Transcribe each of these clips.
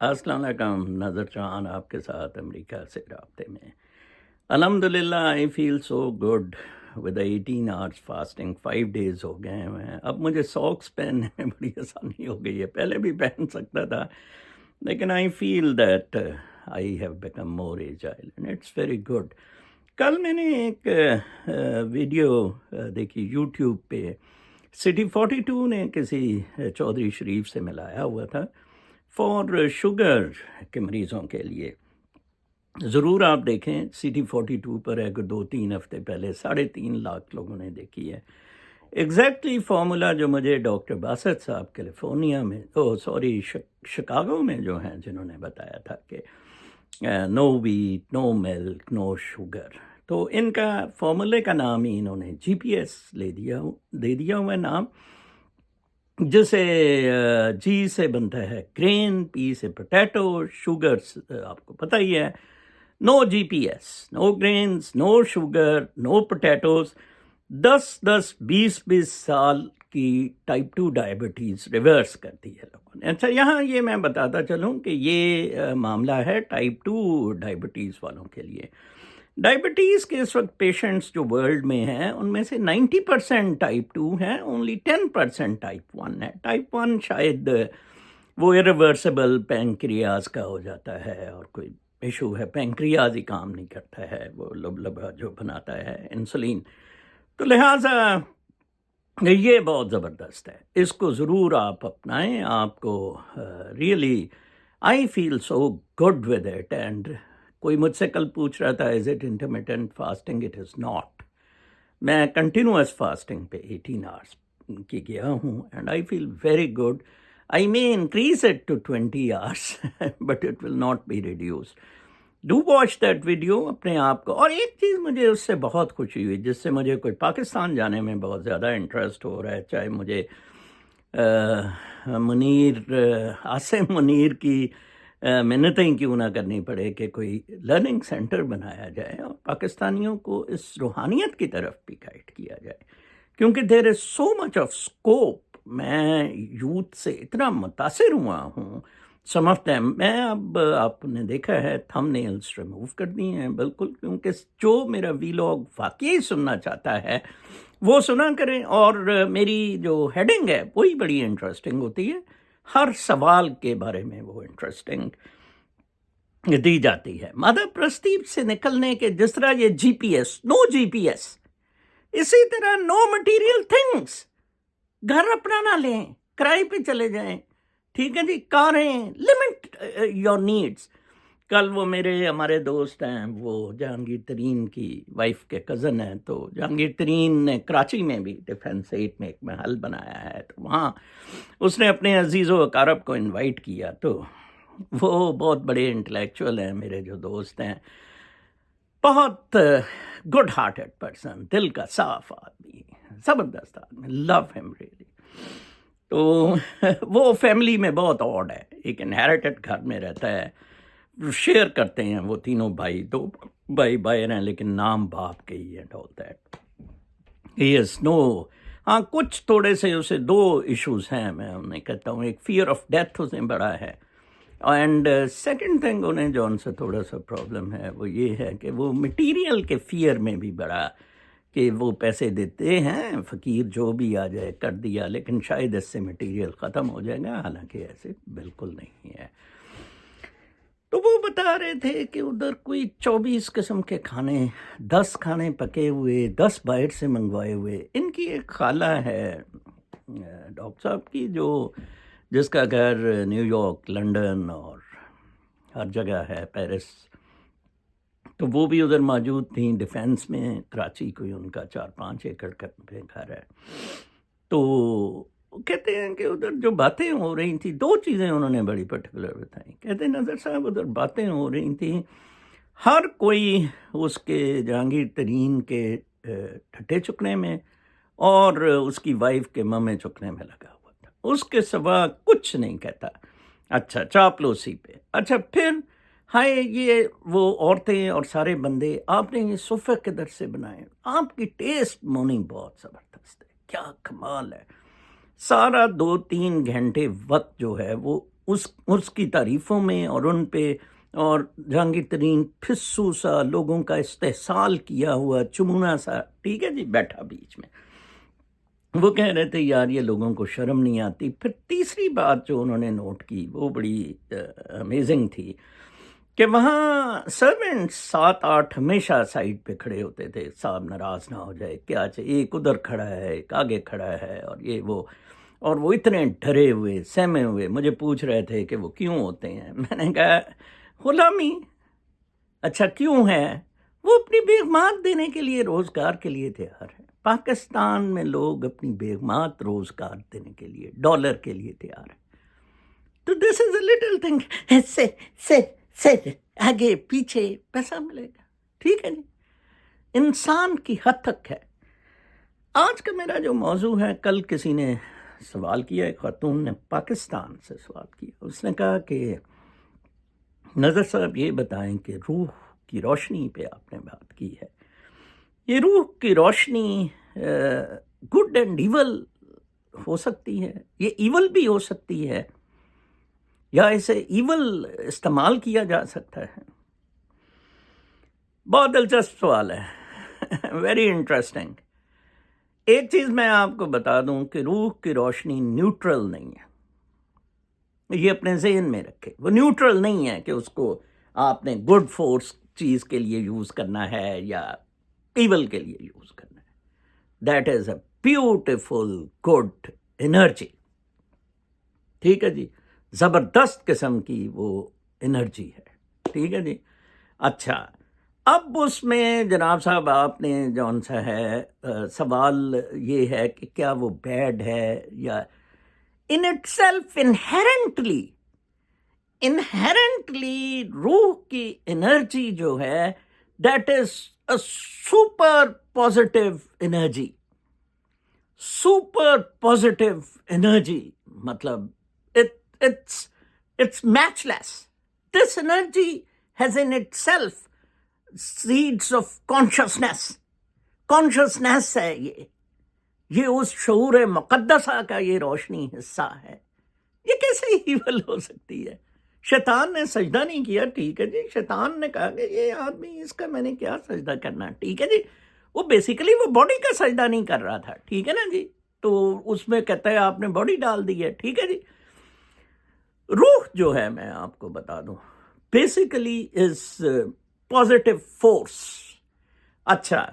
السلام علیکم، نظر چاند آپ کے ساتھ امریکہ سے رابطے میں۔ الحمدللہ I feel so good with 18 hours fasting, 5 days ہو گئے ہیں۔ اب مجھے ساکس پہننے میں بڑی آسانی ہو گئی ہے، پہلے بھی پہن سکتا تھا لیکن I feel that I have become more agile and it's very good. کل میں نے ایک ویڈیو دیکھی یوٹیوب پہ، سٹی 42 نے کسی چودھری شریف سے ملایا ہوا تھا فار شوگر کے مریضوں کے لیے۔ ضرور آپ دیکھیں، سٹی 42 پر ہے کہ 2-3 ہفتے پہلے 3.5 لاکھ لوگوں نے دیکھی ہے۔ ایگزیکٹلی فارمولا جو مجھے ڈاکٹر باسط صاحب کیلیفورنیا میں شکاگو میں جو ہیں جنہوں نے بتایا تھا کہ نو ویٹ، نو ملک، نو شوگر، تو ان کا فارمولے کا نام ہی انہوں نے جی پی ایس دے دیا ہوا نام، جسے جی سے بنتا ہے گرین، پی سے پوٹیٹو، شوگر آپ کو پتہ ہی ہے۔ نو جی پی ایس، نو گرینز، نو شوگر، نو پوٹیٹوز، 10-20 سال کی ٹائپ 2 ڈائبٹیز ریورس کرتی ہے لوگوں نے۔ اچھا، یہاں یہ میں بتاتا چلوں کہ یہ معاملہ ہے ٹائپ 2 ڈائبٹیز والوں کے لیے۔ ڈائبٹیز کے اس وقت پیشنٹس جو ورلڈ میں ہیں ان میں سے 90% ٹائپ 2 ہیں، اونلی 10% ٹائپ 1 ہے۔ ٹائپ 1 شاید وہ irreversible پینکریاز کا ہو جاتا ہے اور کوئی ایشو ہے، پینکریاز ہی کام نہیں کرتا ہے، وہ لبلبا جو بناتا ہے انسولین، تو لہٰذا یہ بہت زبردست ہے، اس کو ضرور آپ اپنائیں۔ آپ کو really I feel so good with it. And کوئی مجھ سے کل پوچھ رہا تھا is it intermittent fasting? It is not. میں کنٹینیوس فاسٹنگ پہ 18 آورس کی گیا ہوں and I feel very good. I may increase it to 20 hours, but it will not be reduced. Do watch that video اپنے آپ کو۔ اور ایک چیز مجھے اس سے بہت خوشی ہوئی، جس سے مجھے کوئی پاکستان جانے میں بہت زیادہ انٹرسٹ ہو رہا ہے، چاہے مجھے عاصم منیر کی منتیں کیوں نہ کرنی پڑے کہ کوئی لرننگ سینٹر بنایا جائے اور پاکستانیوں کو اس روحانیت کی طرف بھی گائیڈ کیا جائے، کیونکہ دیر از سو مچ آف اسکوپ۔ میں یوتھ سے اتنا متاثر ہوا ہوں، سم آف دیم میں اب آپ نے دیکھا ہے تھم نیلز ریموو کر دی ہیں بالکل، کیونکہ جو میرا ویلاگ واقعی سننا چاہتا ہے وہ سنا کریں، اور میری جو ہیڈنگ ہے وہی بڑی انٹرسٹنگ ہوتی ہے، ہر سوال کے بارے میں وہ انٹرسٹنگ دی جاتی ہے۔ مادہ پرستی سے نکلنے کے جس طرح یہ جی پی ایس، نو جی پی ایس، اسی طرح نو مٹیریل تھنگس، گھر اپنا نہ لیں، کرائے پہ چلے جائیں، ٹھیک ہے جی، کاریں، لمٹ یور نیڈس۔ کل وہ ہمارے دوست ہیں، وہ جہانگیر ترین کی وائف کے کزن ہیں، تو جہانگیر ترین نے کراچی میں بھی ڈیفینس 8 میں ایک محل بنایا ہے، تو وہاں اس نے اپنے عزیز و اقارب کو انوائٹ کیا، تو وہ بہت بڑے انٹلیکچوئل ہیں میرے جو دوست ہیں، بہت گڈ ہارٹڈ پرسن، دل کا صاف آدمی، زبردست آدمی، لو ہم ریئلی۔ تو وہ فیملی میں بہت آڈ ہے، ایک انہیریٹڈ گھر میں رہتا ہے، شیئر کرتے ہیں وہ تینوں بھائی، 2 بھائی باہر ہیں لیکن نام باپ کے ہی اینڈ آل دیٹ۔ ہی از نو، ہاں کچھ تھوڑے سے اسے 2 ایشوز ہیں، میں انہیں کہتا ہوں، ایک فیئر آف ڈیتھ اسے بڑا ہے، اینڈ سیکنڈ تھنگ انہیں جو ان سے تھوڑا سا پرابلم ہے وہ یہ ہے کہ وہ مٹیریل کے فیئر میں بھی بڑا، کہ وہ پیسے دیتے ہیں، فقیر جو بھی آ جائے کر دیا، لیکن شاید اس سے مٹیریل ختم ہو جائے گا، حالانکہ ایسے بالکل نہیں ہے۔ تو وہ بتا رہے تھے کہ ادھر کوئی 24 قسم کے کھانے، 10 کھانے پکے ہوئے، 10 باہر سے منگوائے ہوئے۔ ان کی ایک خالہ ہے ڈاکٹر صاحب کی، جس کا گھر نیو یارک، لنڈن اور ہر جگہ ہے، پیرس، تو وہ بھی ادھر موجود تھیں ڈیفینس میں، کراچی کوئی ان کا 4-5 ایکڑ کا گھر ہے۔ تو کہتے ہیں کہ ادھر جو باتیں ہو رہی تھیں، 2 چیزیں انہوں نے بڑی پرٹیکولر بتائیں۔ کہتے ہیں نظر صاحب ادھر باتیں ہو رہی تھیں، ہر کوئی اس کے جہانگیر ترین کے ٹھٹے چکنے میں اور اس کی وائف کے ممے چکنے میں لگا ہوا تھا، اس کے سوا کچھ نہیں کہتا۔ اچھا، چاپلوسی پہ۔ اچھا، پھر ہائے یہ وہ عورتیں اور سارے بندے، آپ نے یہ صوفہ کدھر سے بنائے؟ آپ کی ٹیسٹ مونی بہت زبردست ہے، کیا کمال ہے۔ سارا 2-3 گھنٹے وقت جو ہے وہ اس کی تعریفوں میں اور ان پہ، اور جہانگیر ترین پھسو سا لوگوں کا استحصال کیا ہوا چمونا سا، ٹھیک ہے جی، بیٹھا بیچ میں، وہ کہہ رہے تھے یار یہ لوگوں کو شرم نہیں آتی۔ پھر تیسری بات جو انہوں نے نوٹ کی وہ بڑی امیزنگ تھی کہ وہاں سرونٹس 7-8 ہمیشہ سائڈ پہ کھڑے ہوتے تھے، صاحب ناراض نہ ہو جائے، کیا چاہیے، ایک ادھر کھڑا ہے، ایک آگے کھڑا ہے، اور یہ وہ، اور وہ اتنے ڈرے ہوئے سہمے ہوئے، مجھے پوچھ رہے تھے کہ وہ کیوں ہوتے ہیں۔ میں نے کہا غلامی، اچھا کیوں ہے؟ وہ اپنی بیگمات دینے کے لیے، روزگار کے لیے تیار ہے۔ پاکستان میں لوگ اپنی بیگمات روزگار دینے کے لیے، ڈالر کے لیے تیار ہے۔ تو دس از اے لٹل تھنگ، سے آگے پیچھے پیسہ ملے گا، ٹھیک ہے جی، انسان کی حد تک ہے۔ آج کا میرا جو موضوع ہے، کل کسی نے سوال کیا، ایک خاتون نے پاکستان سے سوال کیا، اس نے کہا کہ نظر صاحب یہ بتائیں کہ روح کی روشنی پہ آپ نے بات کی ہے، یہ روح کی روشنی گڈ اینڈ ایول ہو سکتی ہے، یہ ایول بھی ہو سکتی ہے، یا اسے ایول استعمال کیا جا سکتا ہے؟ بہت دلچسپ سوال ہے، ویری انٹرسٹنگ۔ ایک چیز میں آپ کو بتا دوں کہ روح کی روشنی نیوٹرل نہیں ہے، یہ اپنے ذہن میں رکھے، وہ نیوٹرل نہیں ہے کہ اس کو آپ نے گڈ فورس چیز کے لیے یوز کرنا ہے یا ایول کے لیے یوز کرنا ہے۔ That is a beautiful good energy, ٹھیک ہے جی، زبردست قسم کی وہ انرجی ہے، ٹھیک ہے جی۔ اچھا، اب اس میں جناب صاحب آپ نے جون سا ہے سوال یہ ہے کہ کیا وہ بیڈ ہے یا in itself inherently روح کی انرجی جو ہے that is a super positive energy مطلب it's matchless. This energy has in itself seeds of consciousness ہے یہ اس شعور مقدسہ کا یہ روشنی حصہ ہے۔ یہ کیسے ایول ہو سکتی ہے؟ شیطان نے سجدہ نہیں کیا، ٹھیک ہے جی، شیطان نے کہا کہ یہ آدمی، اس کا میں نے کیا سجدہ کرنا، ٹھیک ہے جی، وہ بیسیکلی وہ باڈی کا سجدہ نہیں کر رہا تھا، ٹھیک ہے نا جی، تو اس میں کہتا ہے آپ نے باڈی ڈال دی ہے، ٹھیک ہے جی۔ روح جو ہے میں آپ کو بتا دوں بیسیکلی از پازیٹیو فورس۔ اچھا،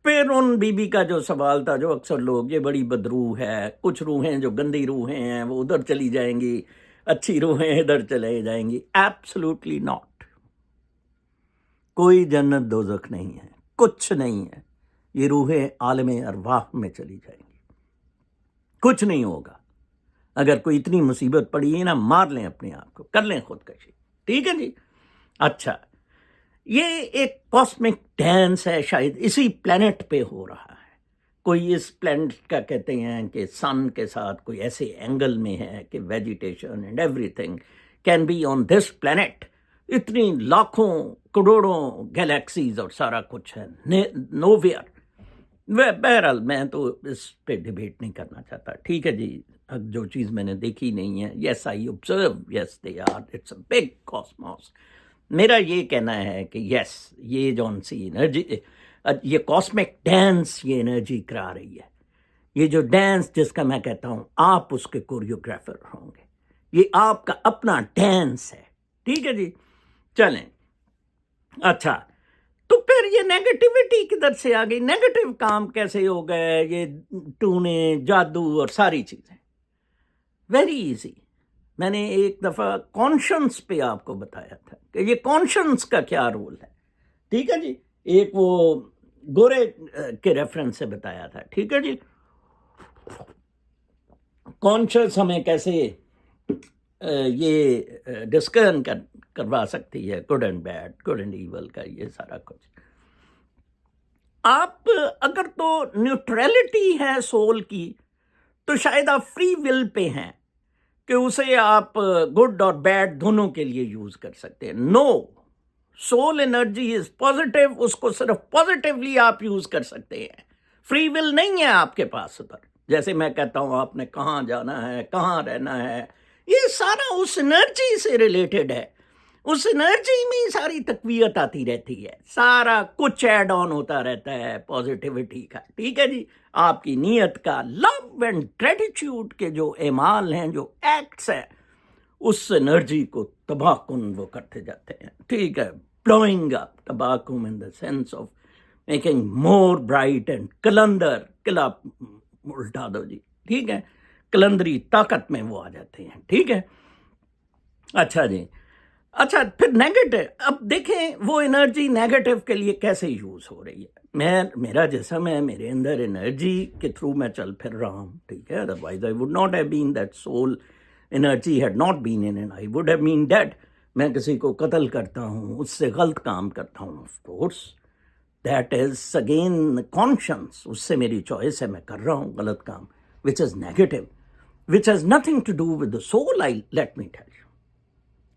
پھر ان بی بی کا جو سوال تھا، جو اکثر لوگ، یہ بڑی بدروح ہے، کچھ روحیں جو گندی روحیں ہیں وہ ادھر چلی جائیں گی، اچھی روحیں ادھر چلے جائیں گی۔ ایبسلوٹلی ناٹ، کوئی جنت دوزخ نہیں ہے، کچھ نہیں ہے، یہ روحیں عالم ارواح میں چلی جائیں گی، کچھ نہیں ہوگا۔ اگر کوئی اتنی مصیبت پڑی ہے نا، مار لیں اپنے آپ کو، کر لیں خودکشی، ٹھیک ہے جی۔ اچھا، یہ ایک کاسمک ڈانس ہے، شاید اسی پلینٹ پہ ہو رہا ہے، کوئی اس پلینٹ کا کہتے ہیں کہ سن کے ساتھ کوئی ایسے اینگل میں ہے کہ vegetation and everything can be on this planet, اتنی لاکھوں کروڑوں گیلیکسیز اور سارا کچھ ہے نو ویئر۔ بہرحال میں تو اس پہ ڈیبیٹ نہیں کرنا چاہتا، ٹھیک ہے جی، جو چیز میں نے دیکھی نہیں ہے، yes I observe, yes they are, it's a big cosmos. میرا یہ کہنا ہے کہ یس، یہ جون سی انرجی، یہ کاسمک ڈانس، یہ انرجی کرا رہی ہے، یہ جو ڈانس جس کا میں کہتا ہوں آپ اس کے کوریوگرافر ہوں گے، یہ آپ کا اپنا ڈانس ہے، ٹھیک ہے جی۔ چلیں، اچھا، تو پھر یہ نیگیٹیوٹی کدھر سے آ گئی؟ نیگیٹو کام کیسے ہو گئے؟ یہ ٹونے، جادو اور ساری چیزیں ویری ایزی۔ میں نے ایک دفعہ کانشنس پہ آپ کو بتایا تھا کہ یہ کانشنس کا کیا رول ہے، ٹھیک ہے جی، ایک وہ گورے کے ریفرنس سے بتایا تھا، ٹھیک ہے جی۔ کانشنس ہمیں کیسے یہ ڈسکرن کروا سکتی ہے، good and bad, good and evil کا یہ سارا کچھ۔ آپ اگر تو نیوٹرلٹی ہے سول کی، تو شاید آپ فری ول پہ ہیں کہ اسے آپ گڈ اور بیڈ دونوں کے لیے یوز کر سکتے ہیں۔ نو، سول انرجی از پازیٹیو، اس کو صرف پازیٹیولی آپ یوز کر سکتے ہیں، فری ول نہیں ہے آپ کے پاس ادھر۔ جیسے میں کہتا ہوں آپ نے کہاں جانا ہے، کہاں رہنا ہے، یہ سارا اس انرجی سے ریلیٹڈ ہے، اس انرجی میں ساری تقویت آتی رہتی ہے، سارا کچھ ایڈ آن ہوتا رہتا ہے پازیٹیوٹی کا، ٹھیک ہے جی، آپ کی نیت کا، لو اینڈ گریٹیٹیوڈ کے جو اعمال ہیں، جو ایکٹس ہیں، اس انرجی کو تباہ کن وہ کرتے جاتے ہیں، ٹھیک ہے، blowing up، تباہ کن in the sense of making more bright and قلعہ الٹا دو جی، ٹھیک ہے، قلندری طاقت میں وہ آ جاتے ہیں، ٹھیک ہے۔ اچھا جی، اچھا پھر نیگیٹو، اب دیکھیں وہ انرجی نیگیٹو کے لیے کیسے یوز ہو رہی ہے۔ میرا جسم ہے، میرے اندر انرجی کے تھرو میں چل پھر رہا ہوں، ٹھیک ہے، otherwise I would not have been that soul energy had not been in I would have been dead. میں کسی کو قتل کرتا ہوں، اس سے غلط کام کرتا ہوں، of course that is again conscience, اس سے میری چوائس ہے، میں کر رہا ہوں غلط کام، which is negative, which has nothing to do with the soul, I let me tell you,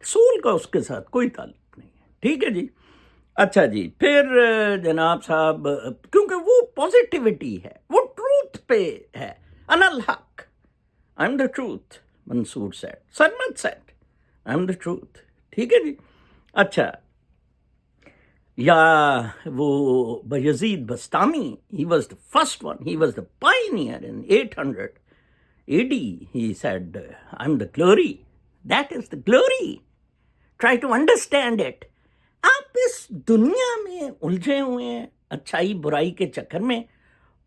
soul کا اس کے ساتھ کوئی تعلق نہیں ہے، ٹھیک ہے جی۔ اچھا جی، پھر جناب صاحب، کیونکہ وہ پازیٹیوٹی ہے، وہ ٹروتھ پہ ہے، انا الحق، I am the truth, Mansoor said, Sarmad said, I am the truth, ٹھیک ہے جی۔ اچھا، یا وہ Bayazid Bistami, he was the first one, he was the pioneer in 800 AD, he said, I'm the glory, that is the glory, try to understand it۔ آپ اس دنیا میں الجھے ہوئے ہیں اچھائی برائی کے چکر میں،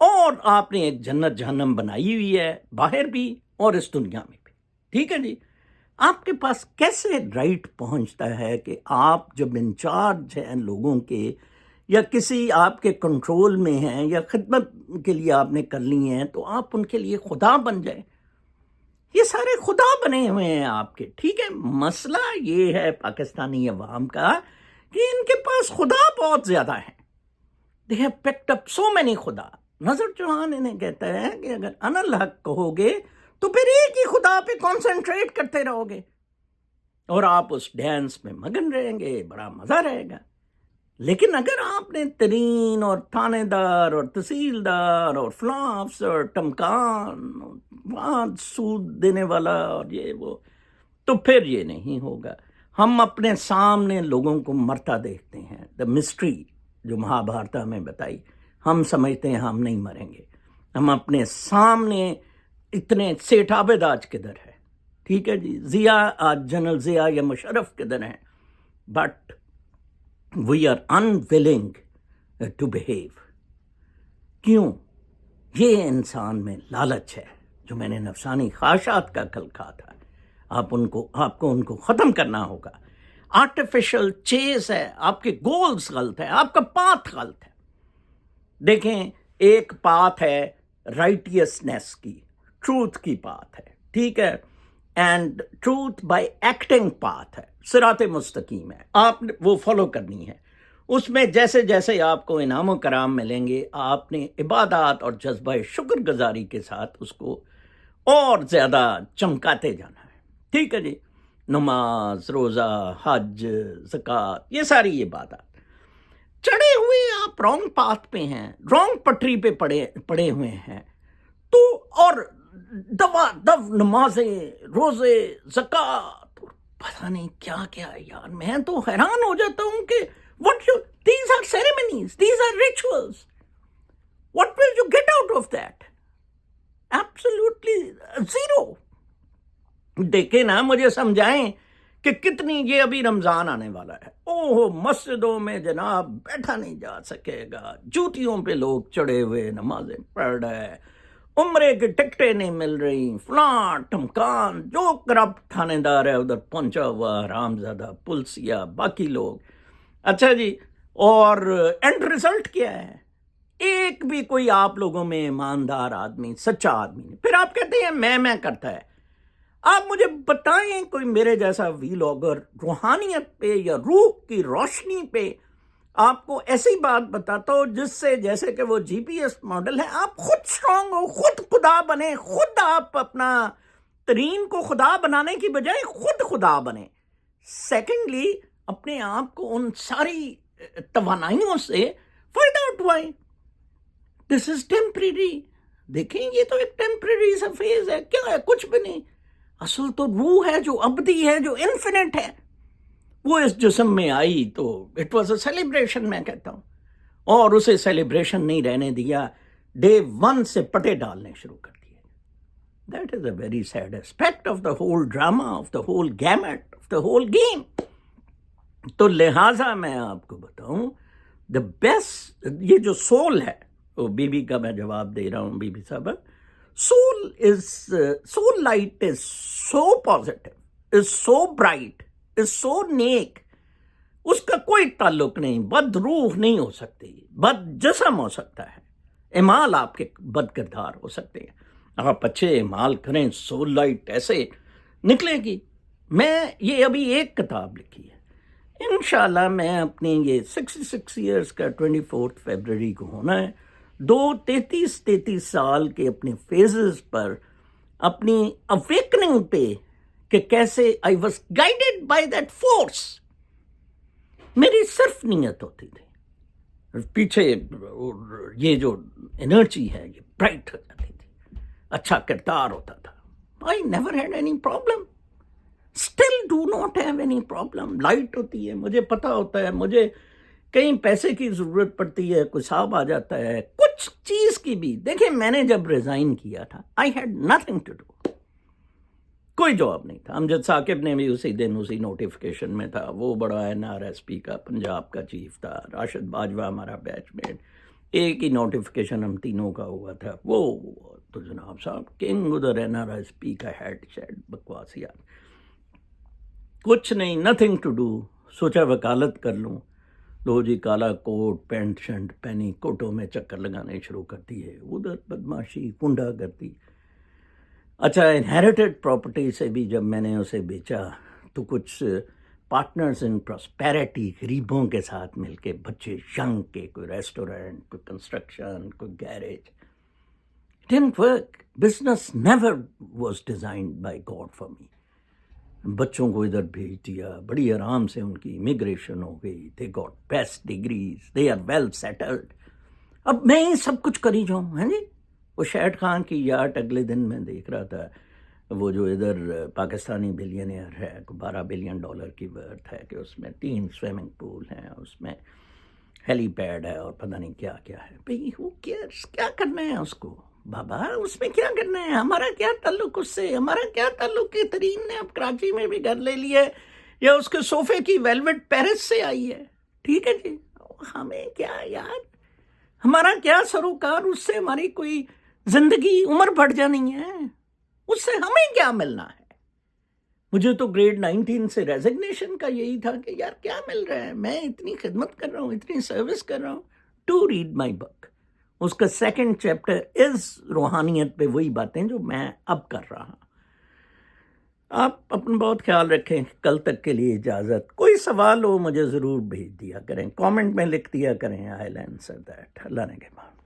اور آپ نے ایک جنت جہنم بنائی ہوئی ہے باہر بھی اور اس دنیا میں بھی، ٹھیک ہے جی۔ آپ کے پاس کیسے رائٹ پہنچتا ہے کہ آپ جب انچارج ہیں لوگوں کے، یا کسی آپ کے کنٹرول میں ہیں، یا خدمت کے لیے آپ نے کر لی ہیں، تو آپ ان کے لیے خدا بن جائیں؟ یہ سارے خدا بنے ہوئے ہیں آپ کے، ٹھیک ہے۔ مسئلہ یہ ہے پاکستانی عوام کا کہ ان کے پاس خدا بہت زیادہ ہیں، they have picked up so many خدا۔ نظر چوہان انہیں کہتا ہے کہ اگر انا الحق کہو گے تو پھر ایک ہی خدا پہ کانسنٹریٹ کرتے رہو گے، اور آپ اس ڈانس میں مگن رہیں گے، بڑا مزہ رہے گا۔ لیکن اگر آپ نے ترین اور تھانے دار اور تحصیلدار اور فلاں افسر ٹمکان وہاں سود دینے والا اور یہ وہ، تو پھر یہ نہیں ہوگا۔ ہم اپنے سامنے لوگوں کو مرتا دیکھتے ہیں، دا مسٹری جو مہابھارتا میں بتائی، ہم سمجھتے ہیں ہم نہیں مریں گے، ہم اپنے سامنے اتنے سیٹھ عابد آج کدھر ہے، ٹھیک ہے جی، ضیاء آج جنرل ضیاء یا مشرف کدھر ہیں، but we are unwilling to behave. کیوں؟ یہ انسان میں لالچ ہے، جو میں نے نفسانی خواہشات کا کل کہا تھا، آپ کو ان کو ختم کرنا ہوگا۔ آرٹیفیشل چیز ہے، آپ کے گولز غلط ہے، آپ کا پاتھ غلط ہے۔ دیکھیں، ایک پاتھ ہے رائٹیسنیس کی، ٹروتھ کی پاتھ ہے، ٹھیک ہے، and truth by acting path ہے، صراط مستقیم ہے، آپ نے وہ فالو کرنی ہے۔ اس میں جیسے جیسے آپ کو انعام و کرام ملیں گے، آپ نے عبادات اور جذبہ شکر گزاری کے ساتھ اس کو اور زیادہ چمکاتے جانا ہے، ٹھیک ہے جی۔ نماز، روزہ، حج، زکوٰۃ، یہ ساری عبادات، چڑھے ہوئے آپ رانگ پاتھ پہ ہیں، رانگ پٹری پہ پڑے ہوئے ہیں، تو اور دو نمازیں، روزے، زکوٰۃ، پتہ نہیں کیا کیا، یار میں تو حیران ہو جاتا ہوں کہ these are ceremonies, these are rituals, what will you get out of that? Absolutely zero۔ دیکھیں نا، مجھے سمجھائیں کہ کتنی، یہ ابھی رمضان آنے والا ہے، اوہ مسجدوں میں جناب بیٹھا نہیں جا سکے گا، جوتیوں پہ لوگ چڑھے ہوئے نمازیں پڑھ رہے، عمرے کی ٹکٹیں نہیں مل رہی، فلاں ٹمکان، جو کرپٹ تھانے دار ہے ادھر پہنچا ہوا، حرامزادہ، پلسیا، باقی لوگ۔ اچھا جی، اور اینڈ رزلٹ کیا ہے؟ ایک بھی کوئی آپ لوگوں میں ایماندار آدمی، سچا آدمی نہیں۔ پھر آپ کہتے ہیں میں کرتا ہے۔ آپ مجھے بتائیں کوئی میرے جیسا ویلاگر روحانیت پہ یا روح کی روشنی پہ آپ کو ایسی بات بتاتا ہو جس سے، جیسے کہ وہ جی پی ایس ماڈل ہے، آپ خود اسٹرانگ ہو، خود خدا بنے، خود آپ اپنا ترین کو خدا بنانے کی بجائے خود خدا بنے۔ سیکنڈلی، اپنے آپ کو ان ساری توانائیوں سے فائدہ اٹھوائیں۔ دس از ٹیمپریری۔ دیکھیں، یہ تو ایک ٹیمپریری سا فیز ہے، کیا ہے؟ کچھ بھی نہیں۔ اصل تو روح ہے جو ابدی ہے، جو انفینٹ ہے، وہ اس جسم میں آئی تو اٹ واز اے سیلیبریشن، میں کہتا ہوں، اور اسے سیلیبریشن نہیں رہنے دیا، ڈے ون سے پٹے ڈالنے شروع کر دیے۔ That is a very sad aspect of the whole drama, of the whole gamut, of the whole game. تو لہٰذا میں آپ کو بتاؤں، دا بیسٹ، یہ جو سول ہے، وہ بی بی کا میں جواب دے رہا ہوں، بی بی صاحبہ، soul light is so positive, is so bright, is so نیک، اس کا کوئی تعلق نہیں، بد روح نہیں ہو سکتی، بد جسم ہو سکتا ہے، اعمال آپ کے بد کردار ہو سکتے ہیں، آپ اچھے اعمال کریں، سول لائٹ ایسے نکلے گی۔ میں یہ ابھی ایک کتاب لکھی ہے، انشاءاللہ میں اپنی یہ 66 ایئرس کا 24 فیبرری کو ہونا ہے، 33 سال کے اپنے فیزز پر، اپنی اویکننگ پہ، کہ کیسے I was guided by that force. میری صرف نیت ہوتی تھی، پیچھے یہ جو انرجی ہے یہ برائٹ ہو جاتی تھی، اچھا کردار ہوتا تھا۔ I never had any problem, still do not have any problem. Light ہوتی ہے، مجھے پتا ہوتا ہے، مجھے کہیں پیسے کی ضرورت پڑتی ہے، کوئی صاحب آ جاتا ہے، کچھ چیز کی بھی۔ دیکھیں میں نے جب ریزائن کیا تھا، I had nothing to do, کوئی جواب نہیں تھا۔ امجد ثاقب نے بھی اسی دن اسی نوٹیفیکیشن میں تھا، وہ بڑا NRSP کا پنجاب کا چیف تھا، راشد باجوہ ہمارا بیچ میٹ، ایک ہی نوٹیفیکیشن ہم تینوں کا ہوا تھا۔ وہ تو جناب صاحب کنگ ادھر NRSP کا ہیڈ شیڈ بکواسیات، کچھ نہیں، نتھنگ ٹو ڈو۔ سوچا وکالت کر لوں، لو جی کالا کوٹ پینٹ شرٹ پہنی، کوٹوں میں چکر لگانے شروع کر دیے، ادھر بدماشی، کنڈا گردی۔ اچھا انہیریٹڈ پراپرٹی سے بھی جب میں نے اسے بیچا تو کچھ پارٹنرز ان پراسپیرٹی، غریبوں کے ساتھ مل کے، بچے ینگ کے، کوئی ریسٹورینٹ، کوئی کنسٹرکشن، کوئی garage, didn't work. Business never was designed by God for me. بچوں کو ادھر بھیج دیا، بڑی آرام سے ان کی امیگریشن ہو گئی، they got best degrees, they are well settled. اب میں یہ سب کچھ کری جاؤں، ہیں جی۔ وہ شہد خان کی یاٹ اگلے دن میں دیکھ رہا تھا، وہ جو ادھر پاکستانی بلینئر ہے، $12 بلین کی ورتھ ہے، کہ اس میں 3 سوئمنگ پول ہیں، اس میں ہیلی پیڈ ہے، اور پتہ نہیں کیا کیا ہے۔ بھئی ہو کیئرس، کیا کرنا ہے اس کو بابا، اس میں کیا کرنا ہے، ہمارا کیا تعلق اس سے، ہمارا کیا تعلق کہ ترین نے اب کراچی میں بھی گھر لے لیا ہے، یا اس کے صوفے کی ویلویٹ پیرس سے آئی ہے، ٹھیک ہے جی، ہمیں کیا یار، ہمارا کیا سروکار اس سے، ہماری کوئی زندگی عمر بڑھ جانی ہے، اس سے ہمیں کیا ملنا ہے۔ مجھے تو گریڈ 19 سے ریزگنیشن کا یہی تھا کہ یار کیا مل رہا ہے، میں اتنی خدمت کر رہا ہوں، اتنی سروس کر رہا ہوں۔ ٹو ریڈ مائی بک، اس کا 2nd چیپٹر از روحانیت پہ، وہی باتیں جو میں اب کر رہا ہوں۔ آپ اپنا بہت خیال رکھیں، کل تک کے لیے اجازت۔ کوئی سوال ہو مجھے ضرور بھیج دیا کریں، کامنٹ میں لکھ دیا کریں، آئی ول آنسر دیٹ۔ اللہ نے کے بعد